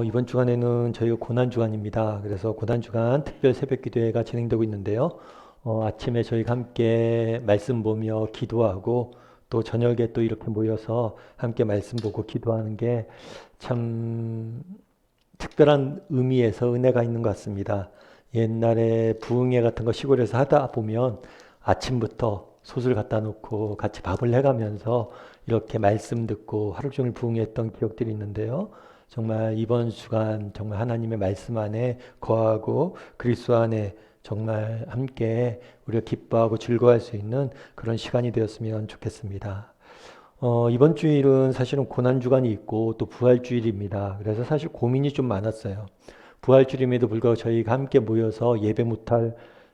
이번 주간에는 저희가 고난주간입니다. 그래서 고난주간 특별 새벽기도회가 진행되고 있는데요. 아침에 저희가 함께 말씀 보며 기도하고 또 저녁에 또 이렇게 모여서 함께 말씀 보고 기도하는 게 참 특별한 의미에서 은혜가 있는 것 같습니다. 옛날에 부흥회 같은 거 시골에서 하다 보면 아침부터 솥을 갖다 놓고 같이 밥을 해가면서 이렇게 말씀 듣고 하루 종일 부흥했던 기억들이 있는데요. 정말 이번 주간 정말 하나님의 말씀 안에 거하고 그리스도 안에 정말 함께 우리가 기뻐하고 즐거워할 수 있는 그런 시간이 되었으면 좋겠습니다. 이번 주일은 사실은 고난주간이 있고 또 부활주일입니다. 그래서 사실 고민이 좀 많았어요. 부활주일임에도 불구하고 저희가 함께 모여서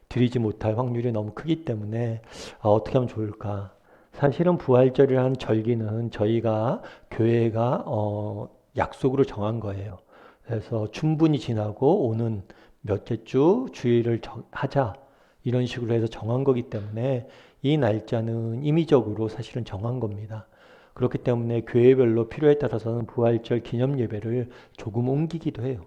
드리지 못할 확률이 너무 크기 때문에 어떻게 하면 좋을까? 사실은 부활절이라는 절기는 저희가 교회가 약속으로 정한 거예요. 그래서 충분히 지나고 오는 몇째 주 주일을 하자 이런 식으로 해서 정한 거기 때문에 이 날짜는 임의적으로 사실은 정한 겁니다. 그렇기 때문에 교회별로 필요에 따라서는 부활절 기념 예배를 조금 옮기기도 해요.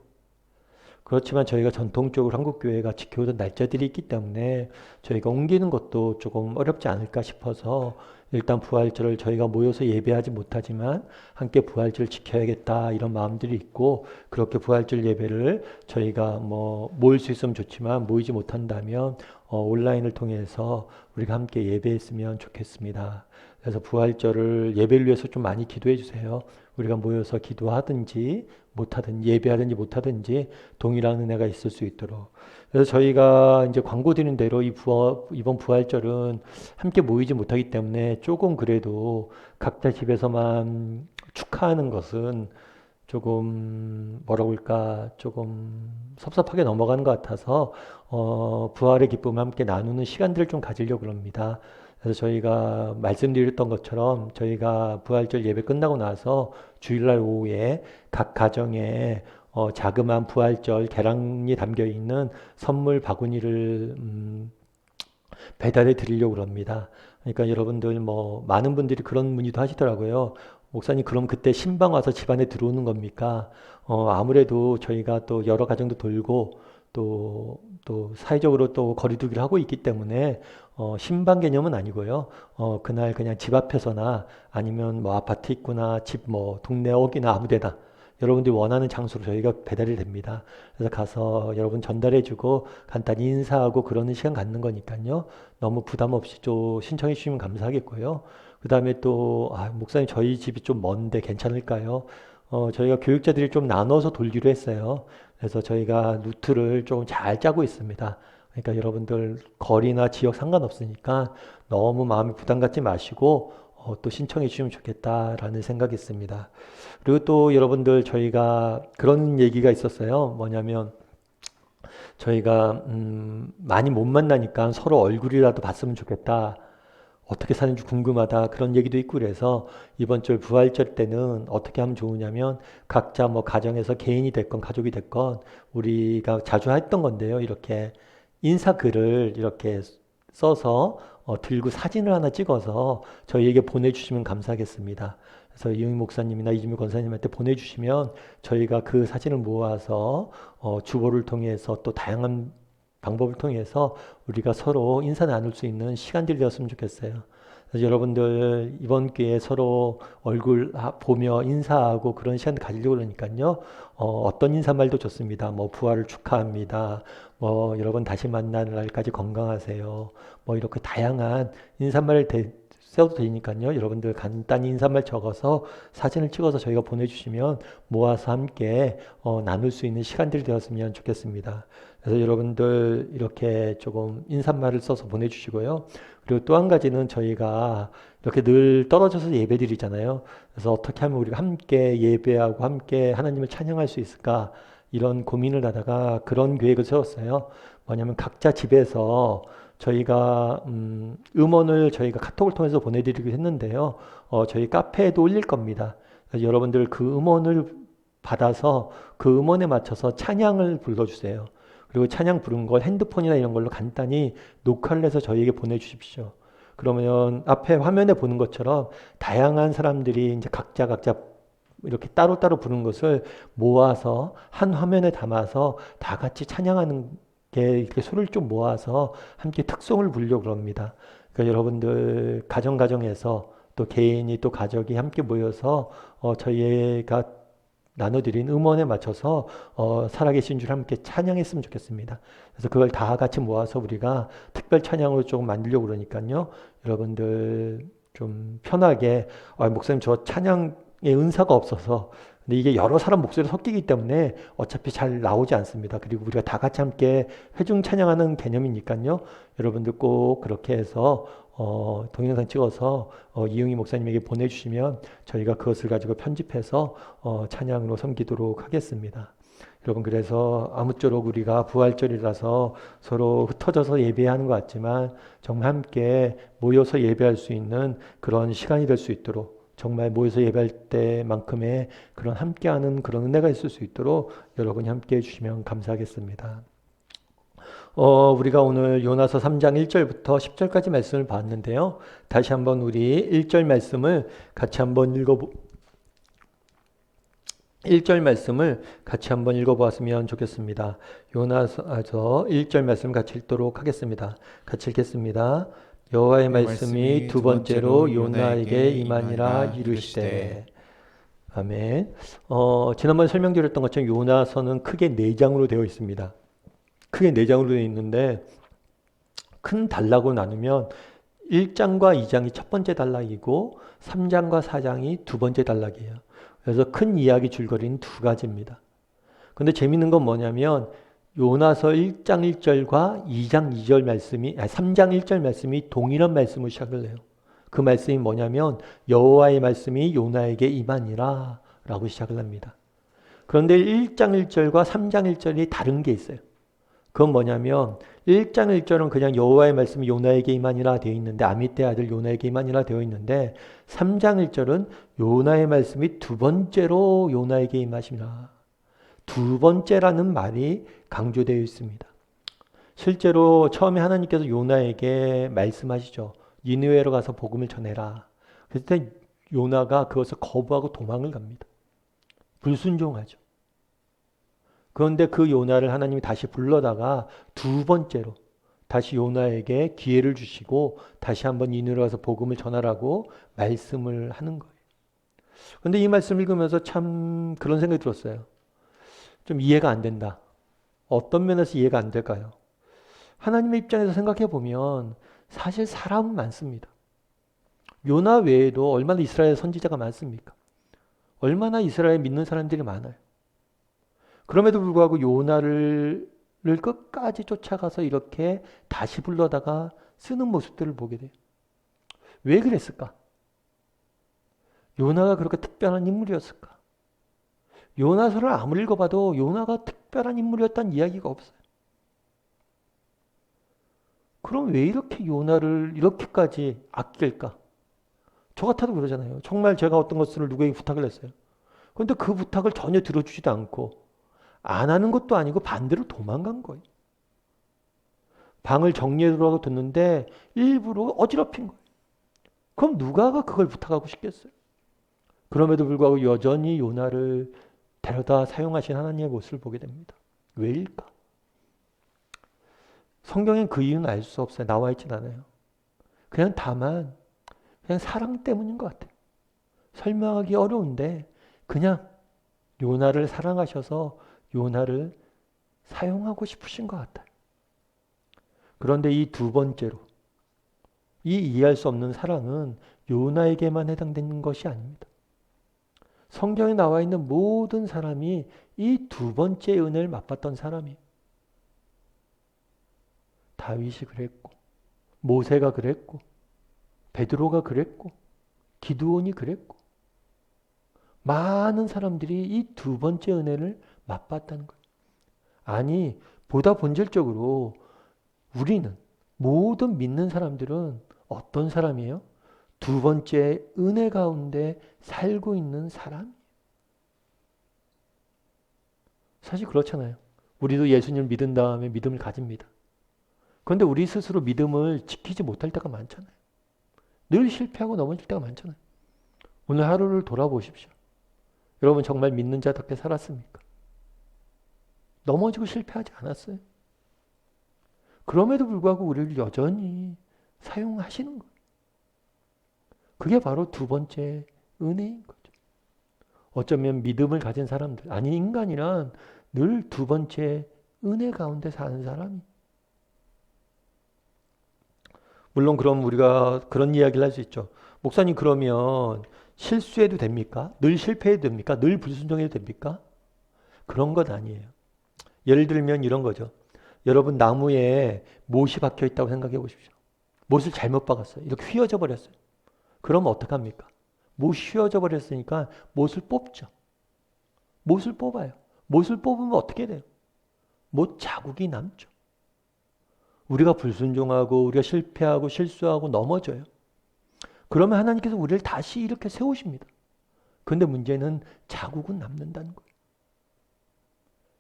그렇지만 저희가 전통적으로 한국교회가 지켜오던 날짜들이 있기 때문에 저희가 옮기는 것도 조금 어렵지 않을까 싶어서 일단 부활절을 저희가 모여서 예배하지 못하지만 함께 부활절 지켜야겠다 이런 마음들이 있고 그렇게 부활절 예배를 저희가 뭐 모일 수 있으면 좋지만 모이지 못한다면 온라인을 통해서 우리가 함께 예배했으면 좋겠습니다. 그래서 부활절을 예배를 위해서 좀 많이 기도해 주세요. 우리가 모여서 기도하든지 못하든지 예배하든지 못하든지 동일한 은혜가 있을 수 있도록. 그래서 저희가 이제 광고 드린 대로 이번 부활절은 함께 모이지 못하기 때문에 조금 그래도 각자 집에서만 축하하는 것은 조금 뭐라고 할까 조금 섭섭하게 넘어가는 것 같아서 부활의 기쁨을 함께 나누는 시간들을 좀 가지려고 합니다. 그래서 저희가 말씀드렸던 것처럼 저희가 부활절 예배 끝나고 나서 주일날 오후에 각 가정에 자그마한 부활절 계량이 담겨 있는 선물 바구니를 배달해 드리려고 합니다. 그러니까 여러분들 뭐 많은 분들이 그런 문의도 하시더라고요. 목사님 그럼 그때 신방 와서 집 안에 들어오는 겁니까? 아무래도 저희가 또 여러 가정도 돌고 또 사회적으로 또 거리두기를 하고 있기 때문에 신방 개념은 아니고요. 그날 그냥 집 앞에서나 아니면 뭐 아파트 입구나 집 뭐 동네 어귀나 아무데나 여러분들이 원하는 장소로 저희가 배달이 됩니다. 그래서 가서 여러분 전달해주고 간단히 인사하고 그러는 시간 갖는 거니까요. 너무 부담 없이 좀 신청해 주시면 감사하겠고요. 그 다음에 또 목사님 저희 집이 좀 먼데 괜찮을까요? 저희가 교육자들이 좀 나눠서 돌기로 했어요. 그래서 저희가 루트를 좀 잘 짜고 있습니다. 그러니까 여러분들 거리나 지역 상관없으니까 너무 마음에 부담 갖지 마시고 또 신청해 주시면 좋겠다라는 생각이 있습니다. 그리고 또 여러분들 저희가 그런 얘기가 있었어요. 뭐냐면 저희가 많이 못 만나니까 서로 얼굴이라도 봤으면 좋겠다. 어떻게 사는지 궁금하다. 그런 얘기도 있고 그래서 이번 주 부활절 때는 어떻게 하면 좋으냐면 각자 뭐 가정에서 개인이 됐건 가족이 됐건 우리가 자주 했던 건데요. 이렇게 인사글을 이렇게 써서 들고 사진을 하나 찍어서 저희에게 보내주시면 감사하겠습니다. 그래서 이용 목사님이나 이주미 권사님한테 보내주시면 저희가 그 사진을 모아서 주보를 통해서 또 다양한 방법을 통해서 우리가 서로 인사 나눌 수 있는 시간들이 되었으면 좋겠어요. 그래서 여러분들 이번 기회에 서로 얼굴 보며 인사하고 그런 시간 가지려고 그러니까요. 어떤 인사말도 좋습니다. 뭐 부활을 축하합니다. 뭐 여러분 다시 만나는 날까지 건강하세요. 뭐 이렇게 다양한 인사말을 써도 되니까요. 여러분들 간단히 인사말 적어서 사진을 찍어서 저희가 보내주시면 모아서 함께 나눌 수 있는 시간들이 되었으면 좋겠습니다. 그래서 여러분들 이렇게 조금 인사말을 써서 보내주시고요. 그리고 또 한 가지는 저희가 이렇게 늘 떨어져서 예배드리잖아요. 그래서 어떻게 하면 우리가 함께 예배하고 함께 하나님을 찬양할 수 있을까? 이런 고민을 하다가 그런 계획을 세웠어요. 뭐냐면 각자 집에서 저희가 음원을 저희가 카톡을 통해서 보내드리기로 했는데요. 저희 카페에도 올릴 겁니다. 그래서 여러분들 그 음원을 받아서 그 음원에 맞춰서 찬양을 불러주세요. 그리고 찬양 부른 걸 핸드폰이나 이런 걸로 간단히 녹화를 해서 저희에게 보내주십시오. 그러면 앞에 화면에 보는 것처럼 다양한 사람들이 이제 각자 이렇게 따로따로 부르는 것을 모아서 한 화면에 담아서 다 같이 찬양하는 게 이렇게 소리를 좀 모아서 함께 특송을 부르려고 그럽니다. 그러니까 여러분들 가정에서 또 개인이 또 가족이 함께 모여서 저희가 나눠드린 음원에 맞춰서 살아계신 줄 함께 찬양했으면 좋겠습니다. 그래서 그걸 다 같이 모아서 우리가 특별 찬양으로 조금 만들려고 그러니까요. 여러분들 좀 편하게 목사님 저 찬양의 은사가 없어서 근데 이게 여러 사람 목소리가 섞이기 때문에 어차피 잘 나오지 않습니다. 그리고 우리가 다 같이 함께 회중 찬양하는 개념이니까요. 여러분들 꼭 그렇게 해서 동영상 찍어서 이용희 목사님에게 보내주시면 저희가 그것을 가지고 편집해서 찬양으로 섬기도록 하겠습니다. 여러분 그래서 아무쪼록 우리가 부활절이라서 서로 흩어져서 예배하는 것 같지만 정말 함께 모여서 예배할 수 있는 그런 시간이 될 수 있도록 정말 모여서 예배할 때만큼의 그런 함께하는 그런 은혜가 있을 수 있도록 여러분이 함께 해주시면 감사하겠습니다. 우리가 오늘 요나서 3장 1절부터 10절까지 말씀을 봤는데요. 다시 한번 우리 1절 말씀을 같이 한번 1절 말씀을 같이 한번 읽어보았으면 좋겠습니다. 요나서 1절 말씀 같이 읽도록 하겠습니다. 같이 읽겠습니다. 여호와의 말씀이 두 번째로 요나에게 임하니라 이르시되. 아멘. 지난번에 설명드렸던 것처럼 요나서는 크게 4장으로 되어 있습니다. 크게 4장으로 되어 있는데 큰 단락으로 나누면 1장과 2장이 첫 번째 단락이고 3장과 4장이 두 번째 단락이에요. 그래서 큰 이야기 줄거리는 두 가지입니다. 근데 재밌는 건 뭐냐면 요나서 1장 1절과 2장 2절 말씀이 3장 1절 말씀이 동일한 말씀을 시작을 해요. 그 말씀이 뭐냐면 여호와의 말씀이 요나에게 임하니라 라고 시작을 합니다. 그런데 1장 1절과 3장 1절이 다른 게 있어요. 그건 뭐냐면 1장 1절은 그냥 여호와의 말씀이 요나에게 임하니라 되어 있는데 아미떼 아들 요나에게 임하니라 되어 있는데 3장 1절은 요나의 말씀이 두 번째로 요나에게 임하시니라. 두 번째라는 말이 강조되어 있습니다. 실제로 처음에 하나님께서 요나에게 말씀하시죠. 니느웨로 가서 복음을 전해라. 그때 요나가 그것을 거부하고 도망을 갑니다. 불순종하죠. 그런데 그 요나를 하나님이 다시 불러다가 두 번째로 다시 요나에게 기회를 주시고 다시 한번 니느웨로 가서 복음을 전하라고 말씀을 하는 거예요. 그런데 이 말씀을 읽으면서 참 그런 생각이 들었어요. 좀 이해가 안 된다. 어떤 면에서 이해가 안 될까요? 하나님의 입장에서 생각해 보면 사실 사람은 많습니다. 요나 외에도 얼마나 이스라엘 선지자가 많습니까? 얼마나 이스라엘 믿는 사람들이 많아요. 그럼에도 불구하고 요나를 끝까지 쫓아가서 이렇게 다시 불러다가 쓰는 모습들을 보게 돼요. 왜 그랬을까? 요나가 그렇게 특별한 인물이었을까? 요나서를 아무리 읽어봐도 요나가 특별한 인물이었다는 이야기가 없어요. 그럼 왜 이렇게 요나를 이렇게까지 아낄까? 저 같아도 그러잖아요. 정말 제가 어떤 것을 누구에게 부탁을 했어요. 그런데 그 부탁을 전혀 들어주지도 않고 안 하는 것도 아니고 반대로 도망간 거예요. 방을 정리해두라고 뒀는데 일부러 어지럽힌 거예요. 그럼 누가 그걸 부탁하고 싶겠어요? 그럼에도 불구하고 여전히 요나를 데려다 사용하신 하나님의 모습을 보게 됩니다. 왜일까? 성경엔 그 이유는 알 수 없어요. 나와 있진 않아요. 그냥 다만 그냥 사랑 때문인 것 같아요. 설명하기 어려운데 그냥 요나를 사랑하셔서 요나를 사용하고 싶으신 것 같아요. 그런데 이 두 번째로 이 이해할 수 없는 사랑은 요나에게만 해당되는 것이 아닙니다. 성경에 나와 있는 모든 사람이 이 두 번째 은혜를 맛봤던 사람이에요. 다윗이 그랬고 모세가 그랬고 베드로가 그랬고 기드온이 그랬고 많은 사람들이 이 두 번째 은혜를 맛봤다는 거예요. 아니 보다 본질적으로 우리는 모든 믿는 사람들은 어떤 사람이에요? 두 번째 은혜 가운데 살고 있는 사람이에요. 사실 그렇잖아요. 우리도 예수님을 믿은 다음에 믿음을 가집니다. 그런데 우리 스스로 믿음을 지키지 못할 때가 많잖아요. 늘 실패하고 넘어질 때가 많잖아요. 오늘 하루를 돌아보십시오. 여러분 정말 믿는 자답게 살았습니까? 넘어지고 실패하지 않았어요. 그럼에도 불구하고 우리를 여전히 사용하시는 거예요. 그게 바로 두 번째 은혜인 거죠. 어쩌면 믿음을 가진 사람들, 아니 인간이란 늘 두 번째 은혜 가운데 사는 사람이. 물론 그럼 우리가 그런 이야기를 할 수 있죠. 목사님 그러면 실수해도 됩니까? 늘 실패해도 됩니까? 늘 불순종해도 됩니까? 그런 건 아니에요. 예를 들면 이런 거죠. 여러분 나무에 못이 박혀 있다고 생각해 보십시오. 못을 잘못 박았어요. 이렇게 휘어져 버렸어요. 그럼 어떡합니까? 못이 휘어져 버렸으니까 못을 뽑죠. 못을 뽑아요. 못을 뽑으면 어떻게 돼요? 못 자국이 남죠. 우리가 불순종하고 우리가 실패하고 실수하고 넘어져요. 그러면 하나님께서 우리를 다시 이렇게 세우십니다. 그런데 문제는 자국은 남는다는 거예요.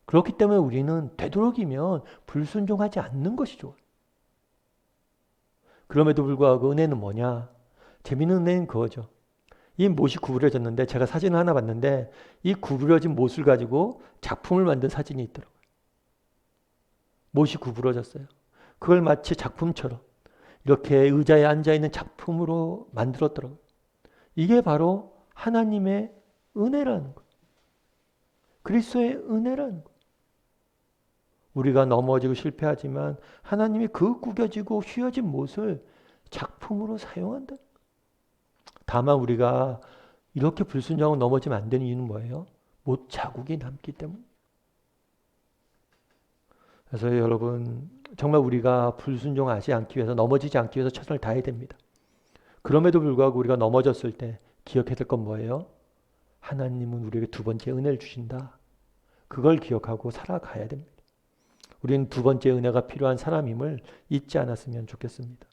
그렇기 때문에 우리는 되도록이면 불순종하지 않는 것이 좋아요. 그럼에도 불구하고 은혜는 뭐냐? 재미있는 은혜는 그거죠. 이 못이 구부러졌는데 제가 사진을 하나 봤는데 이 구부러진 못을 가지고 작품을 만든 사진이 있더라고요. 못이 구부러졌어요. 그걸 마치 작품처럼 이렇게 의자에 앉아있는 작품으로 만들었더라고요. 이게 바로 하나님의 은혜라는 거예요. 그리스도의 은혜라는 거예요. 우리가 넘어지고 실패하지만 하나님이 그 구겨지고 휘어진 못을 작품으로 사용한다. 다만 우리가 이렇게 불순종하고 넘어지면 안 되는 이유는 뭐예요? 못 자국이 남기 때문에. 그래서 여러분 정말 우리가 불순종하지 않기 위해서 넘어지지 않기 위해서 최선을 다해야 됩니다. 그럼에도 불구하고 우리가 넘어졌을 때 기억해야 될 건 뭐예요? 하나님은 우리에게 두 번째 은혜를 주신다. 그걸 기억하고 살아가야 됩니다. 우리는 두 번째 은혜가 필요한 사람임을 잊지 않았으면 좋겠습니다.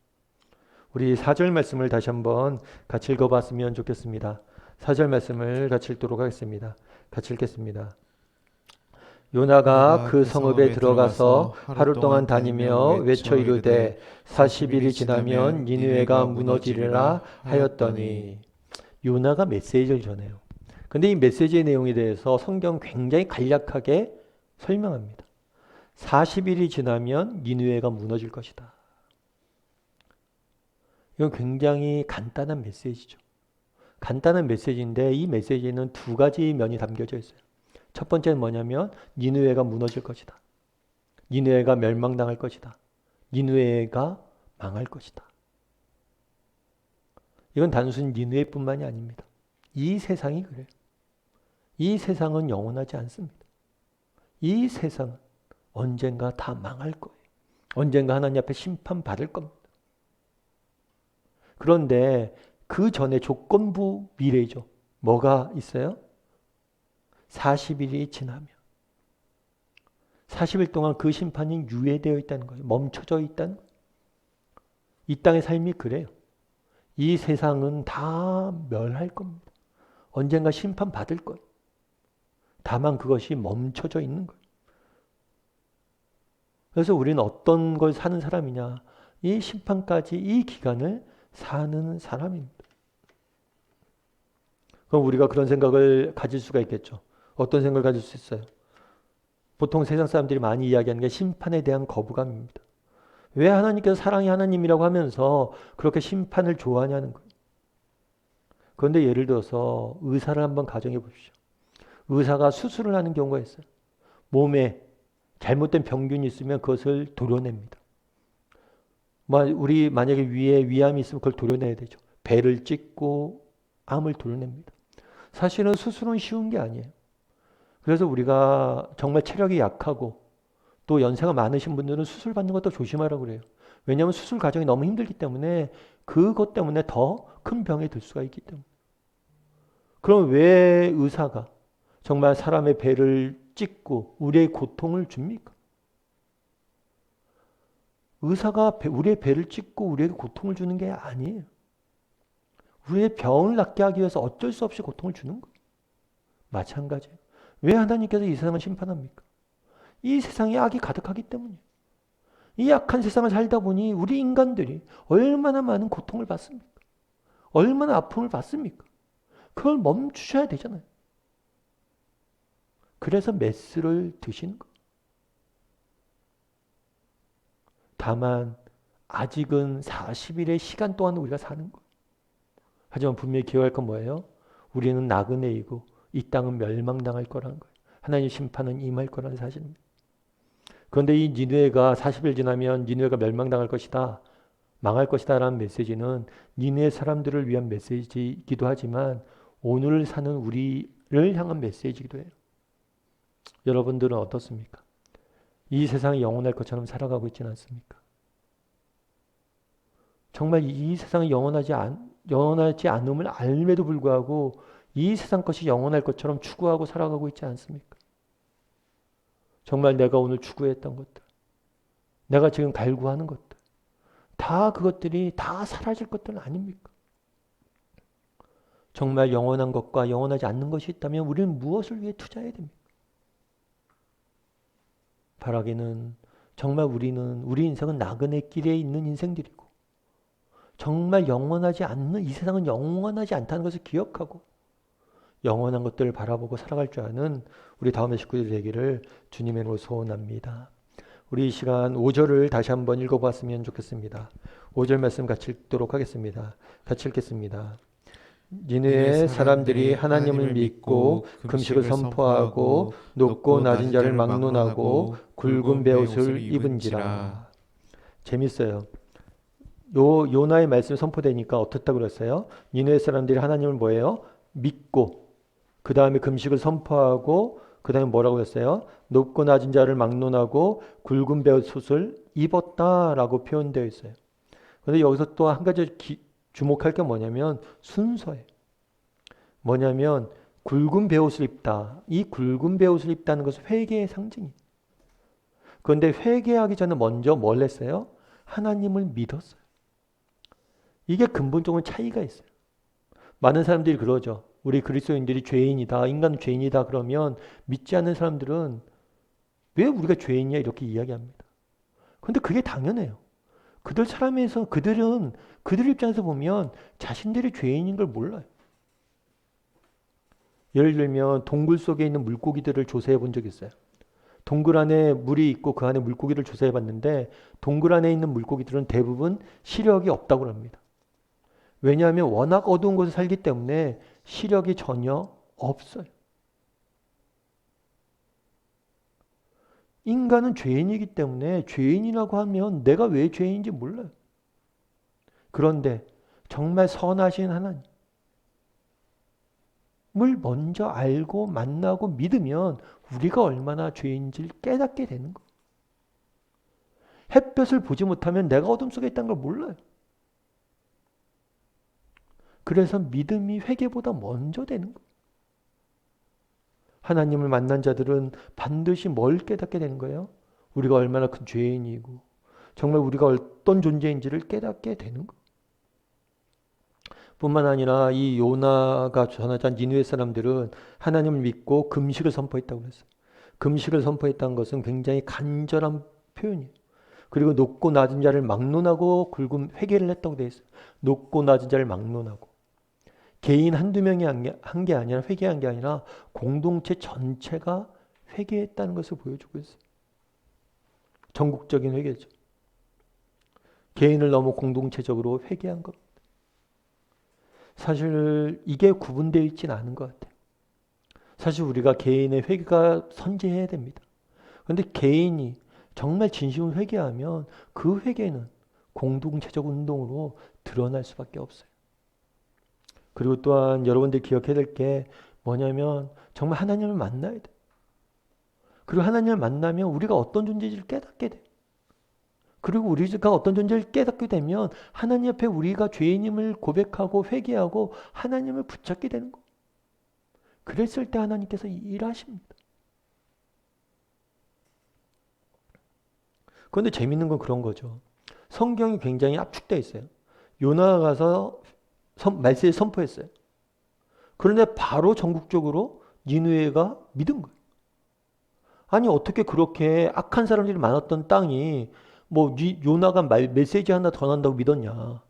우리 4절 말씀을 다시 한번 같이 읽어봤으면 좋겠습니다. 4절 말씀을 같이 읽도록 하겠습니다. 같이 읽겠습니다. 요나가 그 성읍에 들어가서 하루 동안 다니며 외쳐 이르되 40일이 지나면 니느웨가 무너지리라 하였더니. 요나가 메시지를 전해요. 근데 이 메시지의 내용에 대해서 성경 굉장히 간략하게 설명합니다. 40일이 지나면 니느웨가 무너질 것이다. 이건 굉장히 간단한 메시지죠. 간단한 메시지인데 이 메시지는 두 가지 면이 담겨져 있어요. 첫 번째는 뭐냐면 니느웨가 무너질 것이다. 니느웨가 멸망당할 것이다. 니느웨가 망할 것이다. 이건 단순히 니느웨뿐만이 아닙니다. 이 세상이 그래요. 이 세상은 영원하지 않습니다. 이 세상은 언젠가 다 망할 거예요. 언젠가 하나님 앞에 심판받을 겁니다. 그런데 그 전에 조건부 미래죠. 뭐가 있어요? 40일이 지나면 40일 동안 그 심판이 유예되어 있다는 거예요. 멈춰져 있다는 거예요. 이 땅의 삶이 그래요. 이 세상은 다 멸할 겁니다. 언젠가 심판받을 거예요. 다만 그것이 멈춰져 있는 거예요. 그래서 우리는 어떤 걸 사는 사람이냐? 이 심판까지 이 기간을 사는 사람입니다. 그럼 우리가 그런 생각을 가질 수가 있겠죠. 어떤 생각을 가질 수 있어요? 보통 세상 사람들이 많이 이야기하는 게 심판에 대한 거부감입니다. 왜 하나님께서 사랑의 하나님이라고 하면서 그렇게 심판을 좋아하냐는 거예요. 그런데 예를 들어서 의사를 한번 가정해 보십시오. 의사가 수술을 하는 경우가 있어요. 몸에 잘못된 병균이 있으면 그것을 도려냅니다. 우리 만약에 위에 위암이 있으면 그걸 도려내야 되죠. 배를 찍고 암을 도려냅니다. 사실은 수술은 쉬운 게 아니에요. 그래서 우리가 정말 체력이 약하고 또 연세가 많으신 분들은 수술 받는 것도 조심하라고 그래요. 왜냐하면 수술 과정이 너무 힘들기 때문에 그것 때문에 더 큰 병에 들 수가 있기 때문에. 그럼 왜 의사가 정말 사람의 배를 찍고 우리의 고통을 줍니까? 의사가 우리의 배를 찍고 우리에게 고통을 주는 게 아니에요. 우리의 병을 낫게 하기 위해서 어쩔 수 없이 고통을 주는 거예요. 마찬가지예요. 왜 하나님께서 이 세상을 심판합니까? 이 세상에 악이 가득하기 때문이에요. 이 악한 세상을 살다 보니 우리 인간들이 얼마나 많은 고통을 받습니까? 얼마나 아픔을 받습니까? 그걸 멈추셔야 되잖아요. 그래서 메스를 드시는 거예요. 다만 아직은 40일의 시간 동안 우리가 사는 거예요. 하지만 분명히 기억할 건 뭐예요? 우리는 나그네이고 이 땅은 멸망당할 거라는 거예요. 하나님의 심판은 임할 거라는 사실입니다. 그런데 이 니느웨가 40일 지나면 니느웨가 멸망당할 것이다. 망할 것이다 라는 메시지는 니느웨 사람들을 위한 메시지이기도 하지만 오늘 사는 우리를 향한 메시지이기도 해요. 여러분들은 어떻습니까? 이 세상이 영원할 것처럼 살아가고 있지는 않습니까? 정말 이 세상이 영원하지 않음을 알매도 불구하고 이 세상 것이 영원할 것처럼 추구하고 살아가고 있지 않습니까? 정말 내가 오늘 추구했던 것들, 내가 지금 갈구하는 것들, 다 그것들이 다 사라질 것들은 아닙니까? 정말 영원한 것과 영원하지 않는 것이 있다면 우리는 무엇을 위해 투자해야 됩니까? 바라기는 정말 우리 인생은 나그네 길에 있는 인생들이고 정말 영원하지 않는 이 세상은 영원하지 않다는 것을 기억하고 영원한 것들을 바라보고 살아갈 줄 아는 우리 다음의 식구들이 되기를 주님의 이름으로 소원합니다. 우리 이 시간 5절을 다시 한번 읽어봤으면 좋겠습니다. 5절 말씀 같이 읽도록 하겠습니다. 같이 읽겠습니다. 니느웨 사람들이 하나님을 믿고 금식을 선포하고 높고 낮은 자를 막론하고 굵은 베옷을 입은지라. 재밌어요. 요나의 말씀이 선포되니까 어떻다고 그랬어요? 니느웨 사람들이 하나님을 뭐예요? 믿고 그 다음에 금식을 선포하고 그 다음에 뭐라고 했어요? 높고 낮은 자를 막론하고 굵은 베옷을 입었다라고 표현되어 있어요. 그런데 여기서 또 한 가지 주목할 게 뭐냐면 순서예요. 뭐냐면 굵은 베옷을 입다. 이 굵은 베옷을 입다는 것은 회개의 상징이에요. 그런데 회개하기 전에 먼저 뭘 했어요? 하나님을 믿었어요. 이게 근본적인 차이가 있어요. 많은 사람들이 그러죠. 우리 그리스도인들이 죄인이다. 인간은 죄인이다. 그러면 믿지 않는 사람들은 왜 우리가 죄인이야? 이렇게 이야기합니다. 그런데 그게 당연해요. 그들은 그들 입장에서 보면 자신들이 죄인인 걸 몰라요. 예를 들면 동굴 속에 있는 물고기들을 조사해 본 적이 있어요. 동굴 안에 물이 있고 그 안에 물고기를 조사해 봤는데 동굴 안에 있는 물고기들은 대부분 시력이 없다고 합니다. 왜냐하면 워낙 어두운 곳에 살기 때문에 시력이 전혀 없어요. 인간은 죄인이기 때문에 죄인이라고 하면 내가 왜 죄인인지 몰라요. 그런데 정말 선하신 하나님을 먼저 알고 만나고 믿으면 우리가 얼마나 죄인지를 깨닫게 되는 거예요. 햇볕을 보지 못하면 내가 어둠 속에 있다는 걸 몰라요. 그래서 믿음이 회개보다 먼저 되는 거예요. 하나님을 만난 자들은 반드시 뭘 깨닫게 되는 거예요? 우리가 얼마나 큰 죄인이고 정말 우리가 어떤 존재인지를 깨닫게 되는 거예요. 뿐만 아니라 이 요나가 전하자한 니느웨 사람들은 하나님을 믿고 금식을 선포했다고 했어요. 금식을 선포했다는 것은 굉장히 간절한 표현이에요. 그리고 높고 낮은 자를 막론하고 굵은 회개를 했다고 되어 있어요. 높고 낮은 자를 막론하고. 개인 한두 명이 한 게 아니라 회개한 게 아니라 공동체 전체가 회개했다는 것을 보여주고 있어요. 전국적인 회개죠. 개인을 넘어 공동체적으로 회개한 것. 사실 이게 구분되어 있지는 않은 것 같아요. 사실 우리가 개인의 회개가 선제해야 됩니다. 그런데 개인이 정말 진심으로 회개하면 그 회개는 공동체적 운동으로 드러날 수밖에 없어요. 그리고 또한 여러분들 기억해야 될 게 뭐냐면 정말 하나님을 만나야 돼. 그리고 하나님을 만나면 우리가 어떤 존재인지를 깨닫게 돼. 그리고 우리가 어떤 존재를 깨닫게 되면 하나님 앞에 우리가 죄인임을 고백하고 회개하고 하나님을 붙잡게 되는 거. 그랬을 때 하나님께서 일하십니다. 그런데 재밌는 건 그런 거죠. 성경이 굉장히 압축되어 있어요. 요나가 가서 말세에 선포했어요. 그런데 바로 전국적으로 니느웨가 믿은 거예요. 아니 어떻게 그렇게 악한 사람들이 많았던 땅이 뭐 요나가 메시지 하나 전한다고 믿었냐.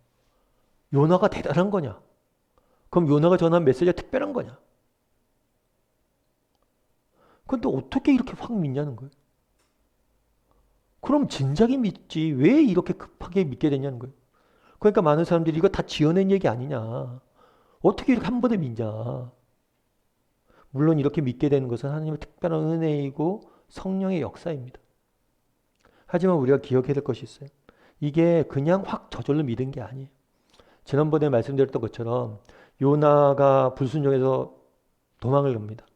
요나가 대단한 거냐. 그럼 요나가 전한 메시지가 특별한 거냐. 근데 어떻게 이렇게 확 믿냐는 거예요. 그럼 진작에 믿지 왜 이렇게 급하게 믿게 되냐는 거예요. 그러니까 많은 사람들이 이거 다 지어낸 얘기 아니냐. 어떻게 이렇게 한 번에 믿냐. 물론 이렇게 믿게 되는 것은 하나님의 특별한 은혜이고 성령의 역사입니다. 하지만 우리가 기억해야 될 것이 있어요. 이게 그냥 확 저절로 믿은 게 아니에요. 지난번에 말씀드렸던 것처럼 요나가 불순종해서 도망을 갑니다.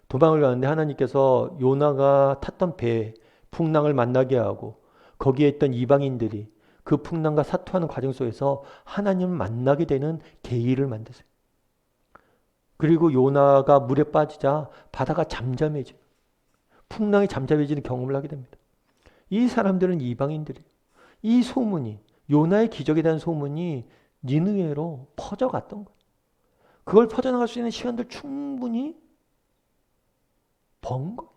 도망을 가는데 하나님께서 요나가 탔던 배에 풍랑을 만나게 하고 거기에 있던 이방인들이 그 풍랑과 사투하는 과정 속에서 하나님을 만나게 되는 계기를 만드세요. 그리고 요나가 물에 빠지자 바다가 잠잠해져요. 풍랑이 잠잠해지는 경험을 하게 됩니다. 이 사람들은 이방인들이에요. 이 소문이 요나의 기적에 대한 소문이 니느웨로 퍼져갔던 거예요. 그걸 퍼져나갈 수 있는 시간들 충분히 번 거예요.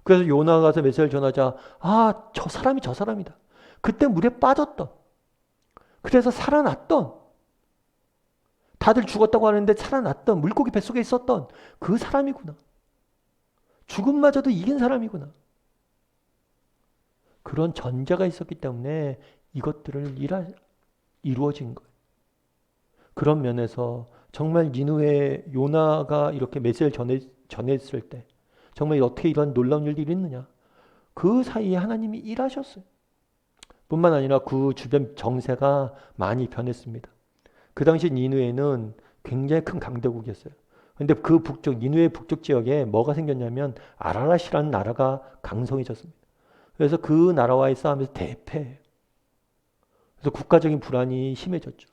그래서 요나가 가서 메시지를 전하자 저 사람이 저 사람이다. 그때 물에 빠졌던 그래서 살아났던 다들 죽었다고 하는데 살아났던 물고기 뱃속에 있었던 그 사람이구나. 죽음마저도 이긴 사람이구나. 그런 전자가 있었기 때문에 이것들을 이루어진 거예요. 그런 면에서 정말 니느웨 요나가 이렇게 메시지를 전했을 때 정말 어떻게 이런 놀라운 일들이 있느냐. 그 사이에 하나님이 일하셨어요. 뿐만 아니라 그 주변 정세가 많이 변했습니다. 그 당시 니느웨는 굉장히 큰 강대국이었어요. 근데 그 니느웨 북쪽 지역에 뭐가 생겼냐면 아라랏이라는 나라가 강성해졌습니다. 그래서 그 나라와의 싸움에서 대패해요. 그래서 국가적인 불안이 심해졌죠.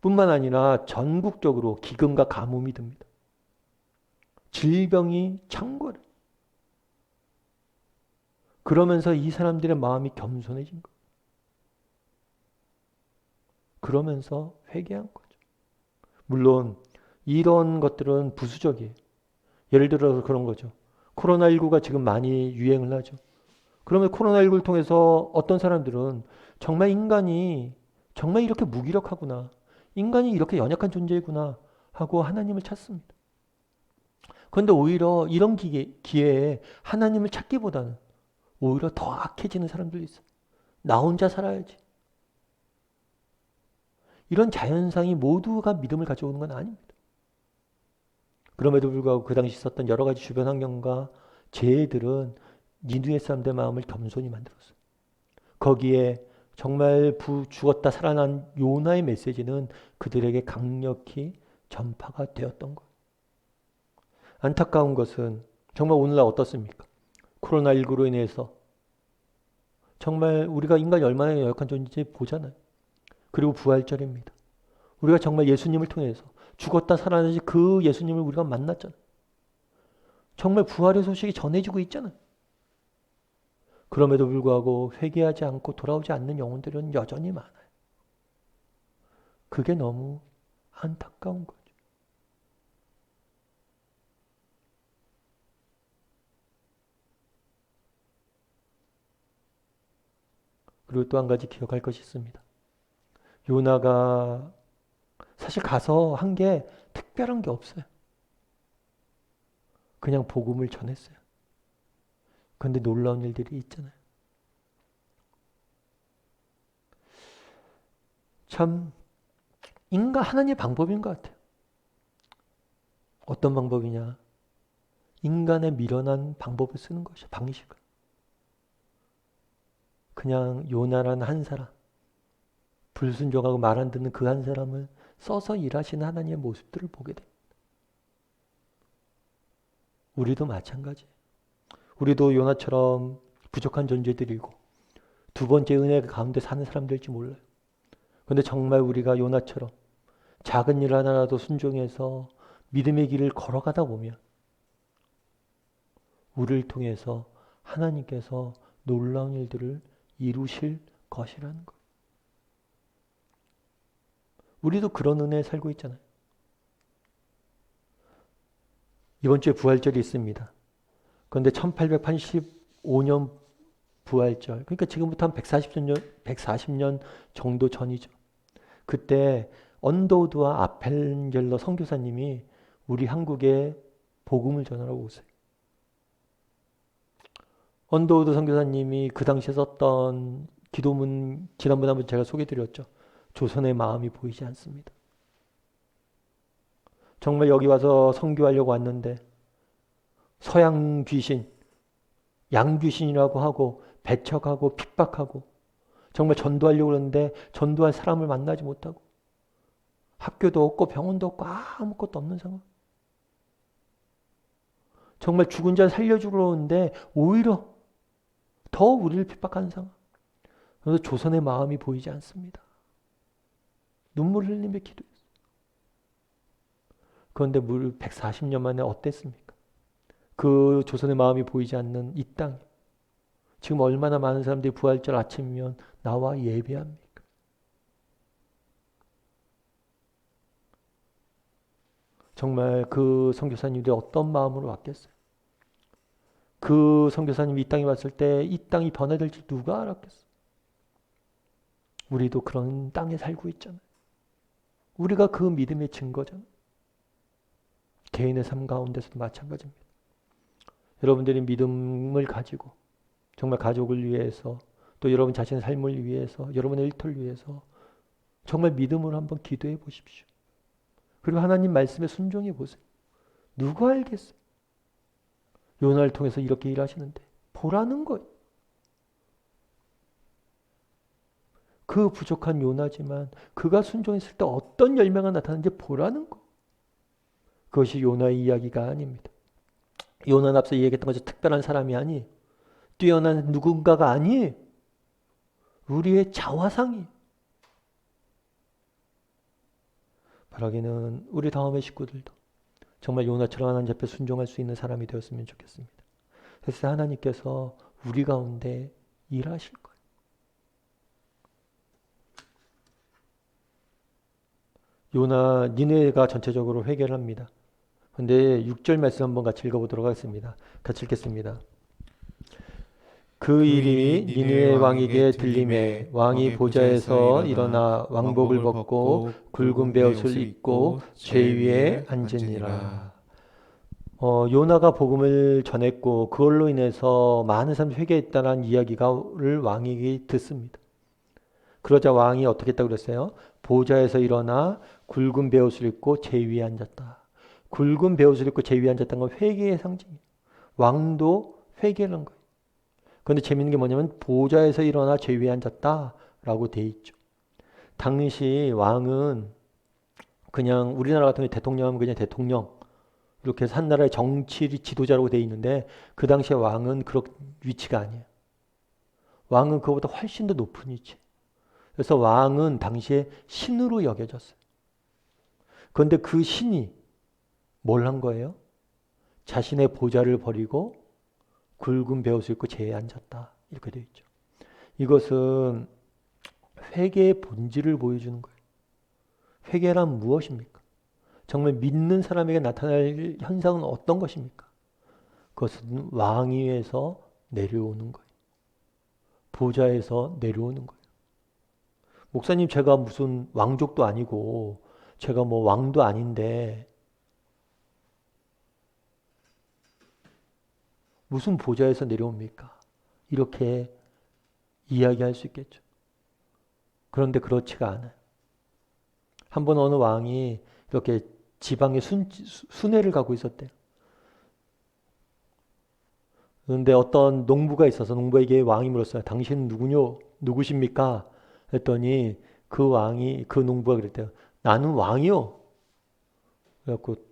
뿐만 아니라 전국적으로 기근과 가뭄이 듭니다. 질병이 창궐해요. 그러면서 이 사람들의 마음이 겸손해진 거예요. 그러면서 회개한 거죠. 물론 이런 것들은 부수적이에요. 예를 들어서 그런 거죠. 코로나19가 지금 많이 유행을 하죠. 그러면 코로나19를 통해서 어떤 사람들은 정말 인간이 정말 이렇게 무기력하구나. 인간이 이렇게 연약한 존재이구나 하고 하나님을 찾습니다. 그런데 오히려 이런 기회에 하나님을 찾기보다는 오히려 더 악해지는 사람들이 있어요. 나 혼자 살아야지. 이런 자연상이 모두가 믿음을 가져오는 건 아닙니다. 그럼에도 불구하고 그 당시 있었던 여러 가지 주변 환경과 재해들은 니느웨 사람들의 마음을 겸손히 만들었어요. 거기에 정말 죽었다 살아난 요나의 메시지는 그들에게 강력히 전파가 되었던 거예요. 안타까운 것은 정말 오늘날 어떻습니까? 코로나19로 인해서 정말 우리가 인간이 얼마나 연약한 존재인지 보잖아요. 그리고 부활절입니다. 우리가 정말 예수님을 통해서 죽었다 살아나신 그 예수님을 우리가 만났잖아요. 정말 부활의 소식이 전해지고 있잖아요. 그럼에도 불구하고 회개하지 않고 돌아오지 않는 영혼들은 여전히 많아요. 그게 너무 안타까운 거죠. 그리고 또 한 가지 기억할 것이 있습니다. 요나가 사실 가서 한 게 특별한 게 없어요. 그냥 복음을 전했어요. 그런데 놀라운 일들이 있잖아요. 참 하나님의 방법인 것 같아요. 어떤 방법이냐? 인간의 미련한 방법을 쓰는 것이죠. 방식을. 그냥 요나라는 한 사람, 불순종하고 말 안 듣는 그 한 사람을 써서 일하시는 하나님의 모습들을 보게 됩니다. 우리도 마찬가지. 우리도 요나처럼 부족한 존재들이고 두 번째 은혜 가운데 사는 사람들일지 몰라요. 그런데 정말 우리가 요나처럼 작은 일 하나라도 순종해서 믿음의 길을 걸어가다 보면 우리를 통해서 하나님께서 놀라운 일들을 이루실 것이라는 것. 우리도 그런 은혜에 살고 있잖아요. 이번 주에 부활절이 있습니다. 그런데 1885년 부활절, 그러니까 지금부터 한 140년 정도 전이죠. 그때 언더우드와 아펠젤러 선교사님이 우리 한국에 복음을 전하러 오세요. 언더우드 선교사님이 그 당시에 썼던 기도문 지난번에 한번 제가 소개드렸죠. 조선의 마음이 보이지 않습니다. 정말 여기 와서 선교하려고 왔는데 서양 귀신, 양 귀신이라고 하고 배척하고 핍박하고 정말 전도하려고 그러는데 전도할 사람을 만나지 못하고 학교도 없고 병원도 없고 아무것도 없는 상황. 정말 죽은 자 살려주러 오는데 오히려 더 우리를 핍박하는 상황. 그래서 조선의 마음이 보이지 않습니다. 눈물 흘리며 기도했어요. 그런데 물 140년 만에 어땠습니까? 그 조선의 마음이 보이지 않는 이 땅. 지금 얼마나 많은 사람들이 부활절 아침이면 나와 예배합니까? 정말 그 선교사님들이 어떤 마음으로 왔겠어요? 그 선교사님이 이 땅에 왔을 때 이 땅이 변화될지 누가 알았겠어요? 우리도 그런 땅에 살고 있잖아요. 우리가 그 믿음의 증거잖아요. 개인의 삶 가운데서도 마찬가지입니다. 여러분들이 믿음을 가지고 정말 가족을 위해서 또 여러분 자신의 삶을 위해서 여러분의 일터를 위해서 정말 믿음으로 한번 기도해 보십시오. 그리고 하나님 말씀에 순종해 보세요. 누가 알겠어요? 요나를 통해서 이렇게 일하시는데 보라는 거예요. 그 부족한 요나지만 그가 순종했을 때 어떤 열매가 나타나는지 보라는 거. 그것이 요나의 이야기가 아닙니다. 요나는 앞서 얘기했던 것처럼 특별한 사람이 아니에요. 뛰어난 누군가가 아니에요. 우리의 자화상이에요. 바라기는 우리 다음의 식구들도 정말 요나처럼 하나님 앞에 순종할 수 있는 사람이 되었으면 좋겠습니다. 그래서 하나님께서 우리 가운데 일하실 거예요. 요나 니느웨가 전체적으로 회개를 합니다. 그런데 6절 말씀 한번 같이 읽어보도록 하겠습니다. 같이 읽겠습니다. 그 일이 니느웨 왕에게 들림에 왕이 보좌에서 일어나 왕복을 벗고 굵은 베옷을 입고 죄 위에 앉으니라. 요나가 복음을 전했고 그걸로 인해서 많은 사람들이 회개했다는 이야기를 왕에게 듣습니다. 그러자 왕이 어떻게 했다고 그랬어요? 보좌에서 일어나 굵은 베옷을 입고 제 위에 앉았다. 굵은 베옷을 입고 제 위에 앉았다는 건 회개의 상징이에요. 왕도 회개를 한 거예요. 그런데 재밌는 게 뭐냐면 보좌에서 일어나 제 위에 앉았다라고 돼 있죠. 당시 왕은 그냥 우리나라 같은 경우 대통령은 그냥 대통령 이렇게 해서 한 나라의 정치 지도자라고 돼 있는데 그 당시에 왕은 그런 위치가 아니에요. 왕은 그보다 훨씬 더 높은 위치. 그래서 왕은 당시에 신으로 여겨졌어요. 그런데 그 신이 뭘 한 거예요? 자신의 보좌를 버리고 굵은 베옷을 입고 제에 앉았다. 이렇게 되어 있죠. 이것은 회개의 본질을 보여주는 거예요. 회개란 무엇입니까? 정말 믿는 사람에게 나타날 현상은 어떤 것입니까? 그것은 왕위에서 내려오는 거예요. 보좌에서 내려오는 거예요. 목사님, 제가 무슨 왕족도 아니고 제가 뭐 왕도 아닌데 무슨 보좌에서 내려옵니까? 이렇게 이야기할 수 있겠죠. 그런데 그렇지가 않아요. 한번 어느 왕이 이렇게 지방에 순회를 가고 있었대요. 그런데 어떤 농부가 있어서 농부에게 왕이 물었어요. 당신 누구십니까? 했더니 그 농부가 그랬대요. 나는 왕이요. 그래갖고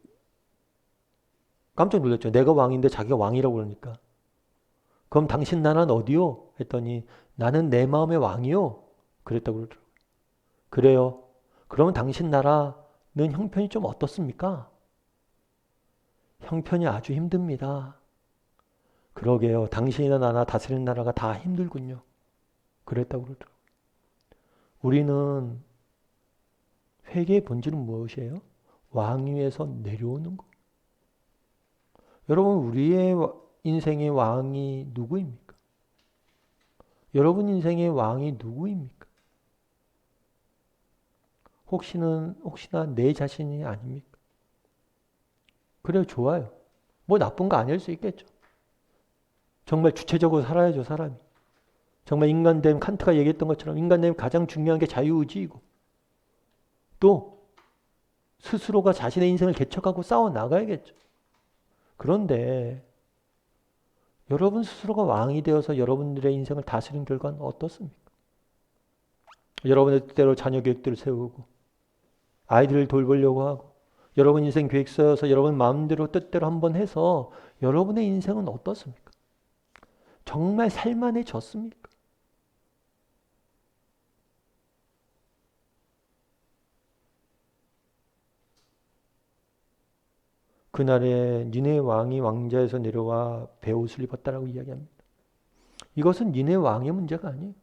깜짝 놀랐죠. 내가 왕인데 자기가 왕이라고 그러니까. 그럼 당신 나라는 어디요? 했더니 나는 내 마음의 왕이요. 그랬다고 그러더라고요. 그래요. 그러면 당신 나라는 형편이 좀 어떻습니까? 형편이 아주 힘듭니다. 그러게요. 당신이나 나나 다스리는 나라가 다 힘들군요. 그랬다고 그러더라고요. 우리는 회개의 본질은 무엇이에요? 왕위에서 내려오는 거. 여러분, 우리의 인생의 왕이 누구입니까? 여러분 인생의 왕이 누구입니까? 혹시나 내 자신이 아닙니까? 그래요, 좋아요. 뭐 나쁜 거 아닐 수 있겠죠. 정말 주체적으로 살아야죠, 사람이. 정말 인간됨, 칸트가 얘기했던 것처럼 인간됨 가장 중요한 게 자유의지이고 또 스스로가 자신의 인생을 개척하고 싸워 나가야겠죠. 그런데 여러분 스스로가 왕이 되어서 여러분들의 인생을 다스린 결과는 어떻습니까? 여러분의 뜻대로 자녀 계획들을 세우고 아이들을 돌보려고 하고 여러분 인생 계획 세워서 여러분 마음대로 뜻대로 한번 해서 여러분의 인생은 어떻습니까? 정말 살만해졌습니까? 그날에 니네 왕이 왕자에서 내려와 베옷을 입었다라고 이야기합니다. 이것은 니네 왕의 문제가 아니에요.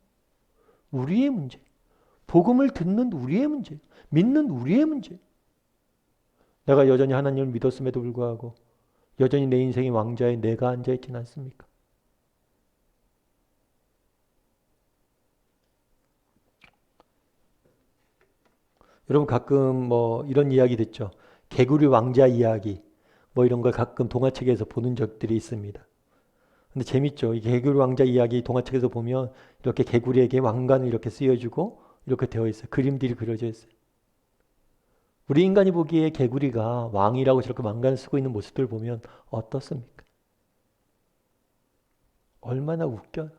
우리의 문제. 복음을 듣는 우리의 문제. 믿는 우리의 문제. 내가 여전히 하나님을 믿었음에도 불구하고 여전히 내 인생의 왕자에 내가 앉아있지는 않습니까? 여러분 가끔 뭐 이런 이야기 듣죠. 개구리 왕자 이야기 뭐 이런 걸 가끔 동화책에서 보는 적들이 있습니다. 근데 재밌죠. 이 개구리 왕자 이야기 동화책에서 보면 이렇게 개구리에게 왕관을 이렇게 쓰여주고 이렇게 되어 있어요. 그림들이 그려져 있어요. 우리 인간이 보기에 개구리가 왕이라고 저렇게 왕관을 쓰고 있는 모습들 보면 어떻습니까? 얼마나 웃겨요.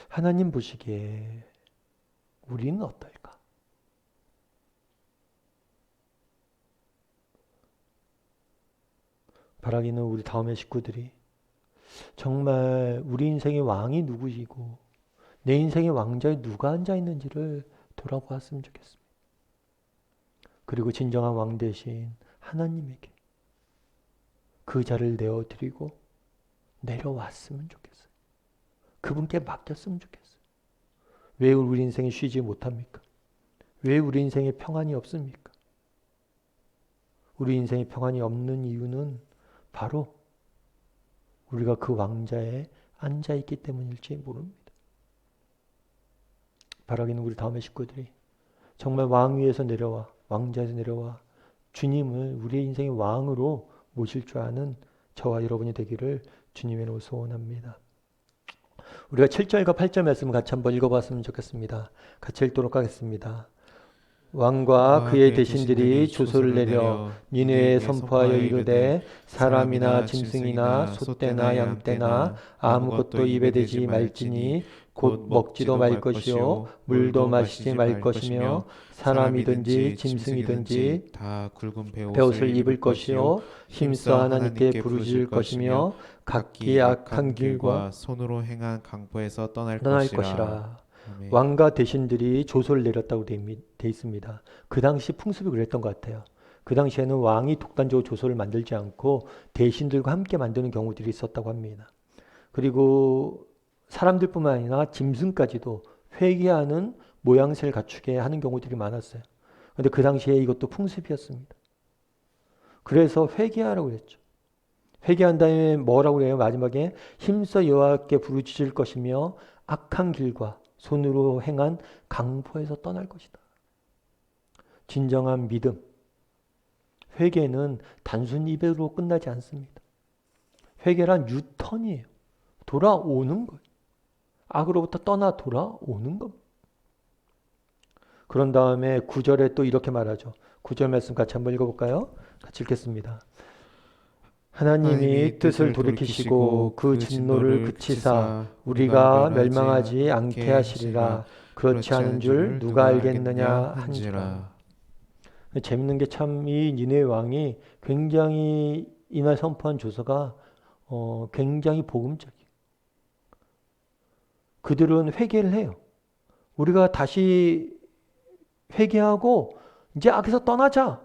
하나님 보시기에 우리는 어떨까? 바라기는 우리 다음의 식구들이 정말 우리 인생의 왕이 누구이고 내 인생의 왕자에 누가 앉아 있는지를 돌아보았으면 좋겠습니다. 그리고 진정한 왕 대신 하나님에게 그 자를 내어드리고 내려왔으면 좋겠어요. 그분께 맡겼으면 좋겠어요. 왜 우리 인생이 쉬지 못합니까? 왜 우리 인생에 평안이 없습니까? 우리 인생에 평안이 없는 이유는 바로 우리가 그 왕자에 앉아있기 때문일지 모릅니다. 바라기는 우리 다음의 식구들이 정말 왕 위에서 내려와 왕자에서 내려와 주님을 우리의 인생의 왕으로 모실 줄 아는 저와 여러분이 되기를 주님의 이름으로 소원합니다. 우리가 7절과 8절 말씀을 같이 한번 읽어봤으면 좋겠습니다. 같이 읽도록 하겠습니다. 왕과 그의 대신들이 조소를 내려 니느웨에 선포하여 이르되 사람이나 짐승이나 소떼나 양떼나 아무것도 입에 대지 말지니 곧 먹지도 말 것이요 물도 마시지 말 것이며 사람이든지 짐승이든지 다 굵은 베옷을 입을 것이요 힘써 하나님께 부르짖을 것이며 각기 악한 길과 손으로 행한 강포에서 떠날 것이라. 아멘. 왕과 대신들이 조소를 내렸다고 돼 있습니다. 그 당시 풍습이 그랬던 것 같아요. 그 당시에는 왕이 독단적으로 조소를 만들지 않고 대신들과 함께 만드는 경우들이 있었다고 합니다. 그리고 사람들뿐만 아니라 짐승까지도 회개하는 모양새를 갖추게 하는 경우들이 많았어요. 그런데 그 당시에 이것도 풍습이었습니다. 그래서 회개하라고 했죠. 회개한 다음에 뭐라고 해요? 마지막에 힘써 여호와께 부르짖을 것이며 악한 길과 손으로 행한 강포에서 떠날 것이다. 진정한 믿음, 회개는 단순 입으로 끝나지 않습니다. 회개란 유턴이에요. 돌아오는 거예요. 악으로부터 떠나 돌아오는 겁니다. 그런 다음에 9절에 또 이렇게 말하죠. 9절 말씀 같이 한번 읽어볼까요? 같이 읽겠습니다. 하나님이 뜻을 돌이키시고 그 진노를 그치사 우리가 멸망하지 않게 하시리라. 그렇지 않은 줄 누가 알겠느냐 한지라. 재밌는 게 참 이 니느웨 왕이 굉장히 이날 선포한 조서가 굉장히 복음적이에요. 그들은 회개를 해요. 우리가 다시 회개하고 이제 악에서 떠나자.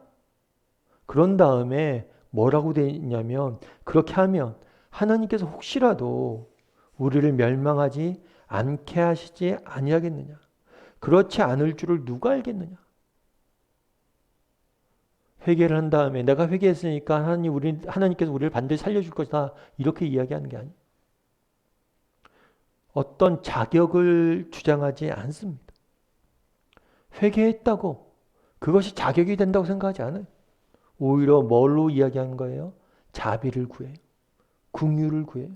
그런 다음에 뭐라고 되어 있냐면 그렇게 하면 하나님께서 혹시라도 우리를 멸망하지 않게 하시지 아니하겠느냐. 그렇지 않을 줄을 누가 알겠느냐. 회개를 한 다음에 내가 회개했으니까 하나님께서 우리를 반드시 살려줄 것이다. 이렇게 이야기하는 게 아니에요. 어떤 자격을 주장하지 않습니다. 회개했다고 그것이 자격이 된다고 생각하지 않아요. 오히려 뭘로 이야기하는 거예요? 자비를 구해요. 긍휼을 구해요.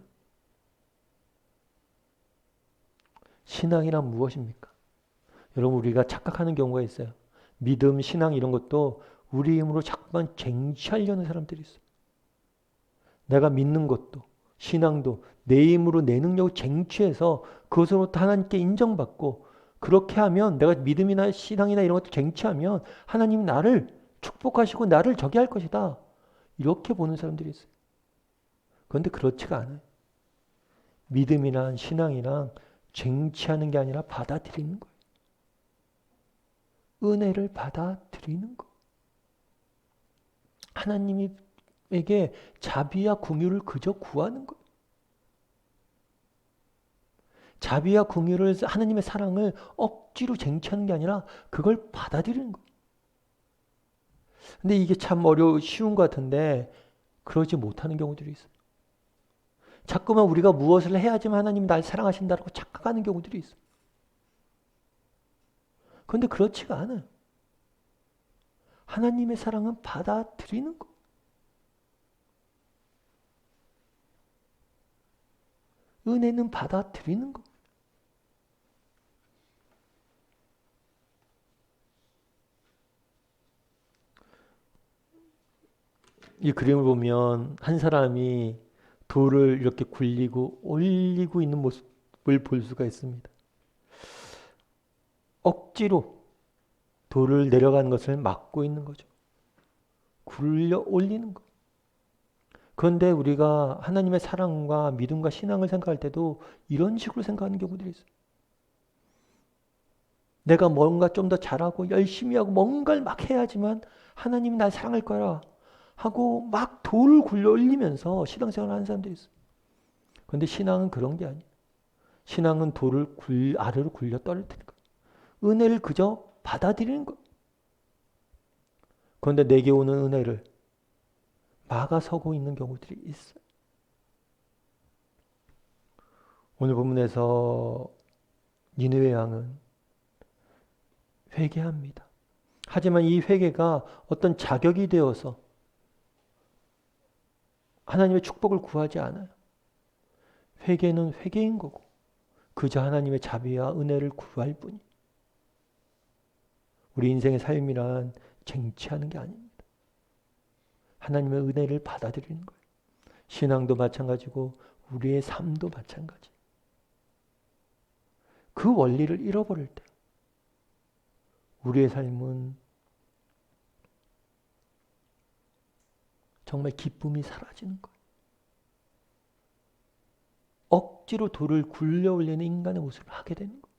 신앙이란 무엇입니까? 여러분, 우리가 착각하는 경우가 있어요. 믿음, 신앙 이런 것도 우리 힘으로 자꾸만 쟁취하려는 사람들이 있어요. 내가 믿는 것도 신앙도 내 힘으로 내 능력을 쟁취해서 그것으로부터 하나님께 인정받고, 그렇게 하면 내가 믿음이나 신앙이나 이런 것도 쟁취하면 하나님이 나를 축복하시고 나를 저기 할 것이다. 이렇게 보는 사람들이 있어요. 그런데 그렇지가 않아요. 믿음이나 신앙이랑 쟁취하는 게 아니라 받아들이는 거예요. 은혜를 받아들이는 거. 하나님에게 자비와 긍휼을 그저 구하는 거예요. 자비와 긍휼을, 하나님의 사랑을 억지로 쟁취하는 게 아니라 그걸 받아들이는 거예요. 근데 이게 참 쉬운 것 같은데 그러지 못하는 경우들이 있어요. 자꾸만 우리가 무엇을 해야지만 하나님이 날 사랑하신다고 착각하는 경우들이 있어요. 그런데 그렇지가 않아요. 하나님의 사랑은 받아들이는 거. 은혜는 받아들이는 거. 이 그림을 보면 한 사람이 돌을 이렇게 굴리고 올리고 있는 모습을 볼 수가 있습니다. 억지로 돌을 내려가는 것을 막고 있는 거죠. 굴려 올리는 거. 그런데 우리가 하나님의 사랑과 믿음과 신앙을 생각할 때도 이런 식으로 생각하는 경우들이 있어요. 내가 뭔가 좀 더 잘하고 열심히 하고 뭔가를 막 해야지만 하나님이 날 사랑할 거라 하고 막 돌을 굴려 올리면서 신앙생활을 하는 사람들이 있어요. 그런데 신앙은 그런 게 아니에요. 신앙은 돌을 아래로 굴려 떨어뜨리는 거예요. 은혜를 그저 받아들이는 거예요. 그런데 내게 오는 은혜를 막아서고 있는 경우들이 있어요. 오늘 본문에서 니느웨 왕은 회개합니다. 하지만 이 회개가 어떤 자격이 되어서 하나님의 축복을 구하지 않아요. 회개는 회개인 거고 그저 하나님의 자비와 은혜를 구할 뿐이. 우리 인생의 삶이란 쟁취하는 게 아닙니다. 하나님의 은혜를 받아들이는 거예요. 신앙도 마찬가지고 우리의 삶도 마찬가지. 그 원리를 잃어버릴 때 우리의 삶은 정말 기쁨이 사라지는 거예요. 억지로 돌을 굴려 올리는 인간의 모습을 하게 되는 거예요.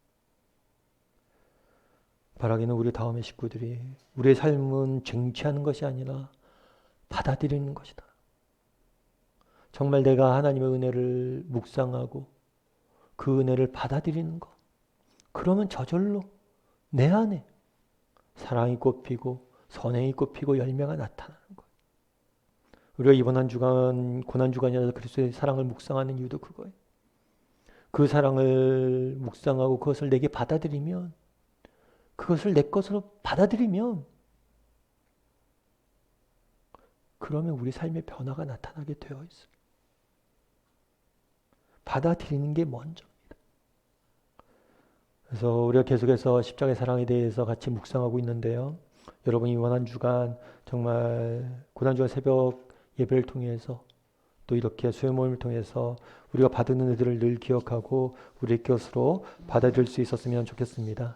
바라기는 우리 다음의 식구들이 우리의 삶은 쟁취하는 것이 아니라 받아들이는 것이다. 정말 내가 하나님의 은혜를 묵상하고 그 은혜를 받아들이는 것. 그러면 저절로 내 안에 사랑이 꽃피고 선행이 꽃피고 열매가 나타나는 거예요. 우리가 이번 한 주간 고난주간이라서 그리스도의 사랑을 묵상하는 이유도 그거예요. 그 사랑을 묵상하고 그것을 내게 받아들이면, 그것을 내 것으로 받아들이면 그러면 우리 삶의 변화가 나타나게 되어 있어요. 받아들이는 게 먼저입니다. 그래서 우리가 계속해서 십자가의 사랑에 대해서 같이 묵상하고 있는데요. 여러분이 이번 한 주간 정말 고난주간 새벽 예배를 통해서 또 이렇게 수요 모임을 통해서 우리가 받은 은혜들을 늘 기억하고 우리의 것으로 받아들일 수 있었으면 좋겠습니다.